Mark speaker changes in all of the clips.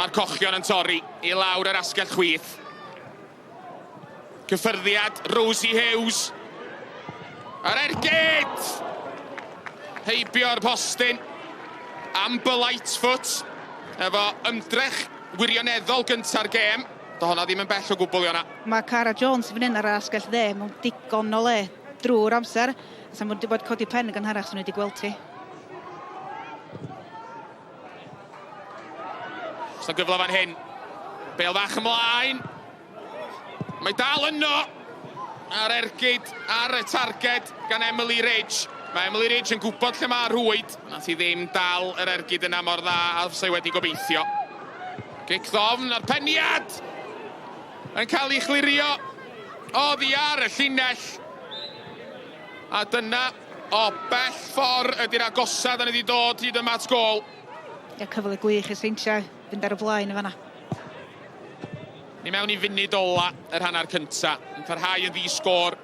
Speaker 1: Mae'r cochion yn torri I lawr yr asgell chwith. Cyffyrddiad Rosie Hughes. Yr ergyd! Heibio'r postyn. Amber Lightfoot. Efo ymdrech wirioneddol gynta'r gêm. Do honna ddim yn bell o gwbl i honna.
Speaker 2: Mae Cara Jones yn fynd ar yr asgell dde mewn digon o le drwy'r amser. Sa'n mwyn wedi bod codi pen yn gynharach sy'n wedi gweld ti.
Speaker 1: Sa'n gyfle fan hyn. Bale fach ymlaen. Mae dal yno. A'r ergyd ar y targed gan Emily Ridge. Mae Emily Ridge yn gwybod lle mae'r rwyd. Nath I ddim dal yr ergyd yna mor dda a fyddai wedi gobeithio. Gic ddofn a'r peniad. Yn cael ei chlirio. Oddi ar y llinell. A dyna o bell ffordd ydy'r agosad yn wedi dod hyd yma at gol.
Speaker 2: Ie, cyfle gwych I Seintiau. Fynd ar y blaen y fanna.
Speaker 1: Ni mewn I funud ola yr hanner cynta. Yn parhau yn ddi-sgôr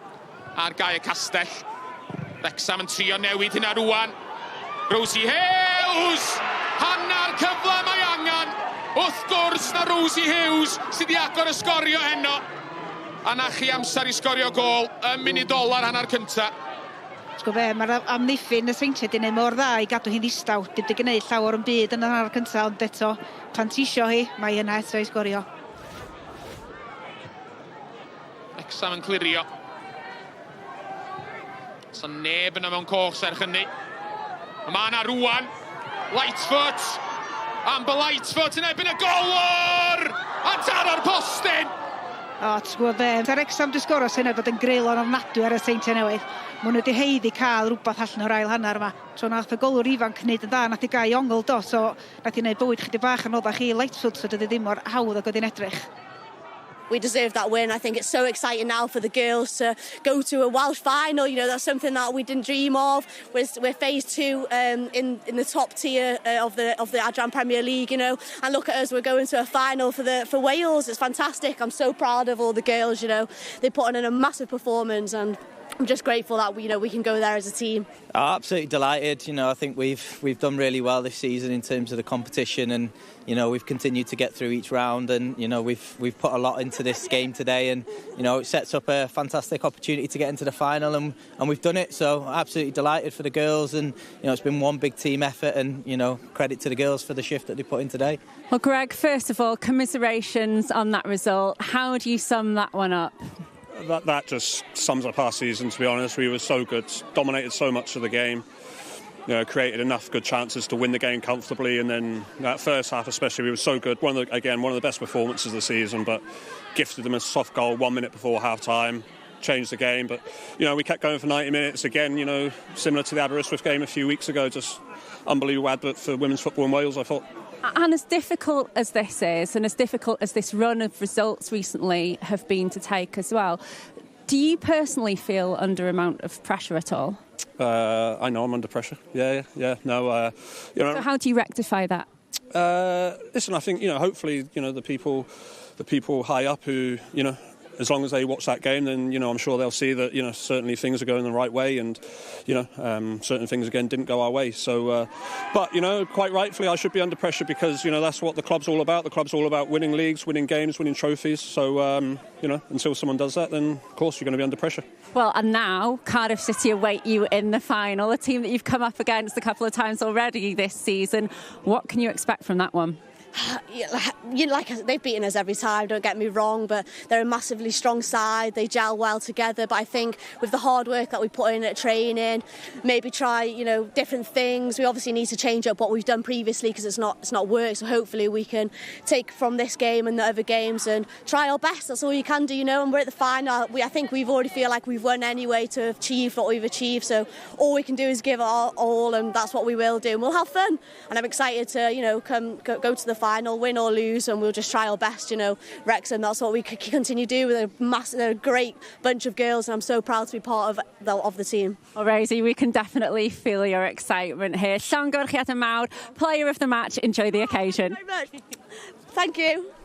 Speaker 1: ar Gaia Castell. Wrecsam yn trio newid hynna rwan. Rosie Hughes! Hanner cyfle mae angen. Wrth gwrs na Rosie Hughes sydd wedi agor y sgorio heno. A na chi amser I sgorio gol yn munud ola'r hanner cynta.
Speaker 2: Sgo fe, mae'r amddiffyn y Seintiau wedi gwneud mor dda I gadw hi'n ddistaw. Dim wedi gwneud llawer o'n byd yn yr hanner cyntaf, ond eto, pan tisio hi, mae yna eto I sgorio.
Speaker 1: Wrecsam yn clirio. So neb yna mewn coch serch hynny. Mae yna rwan. Lightfoot. Amber Lightfoot yn ebyn y golwr! A taro'r postyn!
Speaker 2: O, ti'n gwybod fe, ta Wrecsam di sgoro sy'n bod yn greulon ofnadwy ar y Seintiau Newydd. Mae nhw wedi heiddi cael rhywbeth allan o'r ail hanner yma. Tro nath y golwr ifanc wneud yn dda, nath I gau ongl do, so nath I wneud bywyd chydig bach yn oddach I Lightfoot, so dydy ddim o'r hawdd ag oedd hi'n edrych.
Speaker 3: We deserve that win. I think it's so exciting now for the girls to go to a Welsh final. You know, that's something that we didn't dream of. We're phase two in the top tier of the Adran Premier League. You know, and look at us, we're going to a final for Wales. It's fantastic. I'm so proud of all the girls. You know, they put on a massive performance, and I'm just grateful that we can go there as a team.
Speaker 4: Oh, absolutely delighted. You know, I think we've done really well this season in terms of the competition, and you know we've continued to get through each round, and you know we've put a lot into this game today, and you know it sets up a fantastic opportunity to get into the final, and we've done it. So absolutely delighted for the girls, and you know it's been one big team effort, and you know credit to the girls for the shift that they put in today.
Speaker 5: Well, Greg, first of all, commiserations on that result. How do you sum that one up?
Speaker 6: That just sums up our season, to be honest. We were so good, dominated so much of the game, you know, created enough good chances to win the game comfortably, and then that first half especially, we were so good. One of the best performances of the season, but gifted them a soft goal 1 minute before half-time, changed the game. But, you know, we kept going for 90 minutes again, you know, similar to the Aberystwyth game a few weeks ago, just unbelievable advert for women's football in Wales, I thought.
Speaker 5: And as difficult as this is, and as difficult as this run of results recently have been to take as well, do you personally feel under amount of pressure at all?
Speaker 6: I know I'm under pressure. Yeah. No, you know.
Speaker 5: So how do you rectify that?
Speaker 6: Listen, I think, you know, hopefully, you know, the people high up who, you know, as long as they watch that game, then, you know, I'm sure they'll see that, you know, certainly things are going the right way, and, you know, certain things, again, didn't go our way. So, but, you know, quite rightfully, I should be under pressure because, you know, that's what the club's all about. The club's all about winning leagues, winning games, winning trophies. So, you know, until someone does that, then, of course, you're going to be under pressure.
Speaker 5: Well, and now Cardiff City await you in the final, a team that you've come up against a couple of times already this season. What can you expect from that one?
Speaker 3: You know, like they've beaten us every time, don't get me wrong, but they're a massively strong side. They gel well together, but I think with the hard work that we put in at training, maybe try, you know, different things. We obviously need to change up what we've done previously because it's not worked. So hopefully we can take from this game and the other games and try our best. That's all you can do, you know. And we're at the final. I think we've already feel like we've won anyway to achieve what we've achieved. So all we can do is give our all, and that's what we will do. And we'll have fun. And I'm excited to, you know, go to the final, win or lose, and we'll just try our best, you know. Wrexham, that's what we continue to do with a great bunch of girls, and I'm so proud to be part of the team.
Speaker 5: Well, Rosie, we can definitely feel your excitement here. Llongyfarchiadau mawr, player of the match, enjoy the occasion.
Speaker 3: Thank you very much. Thank you.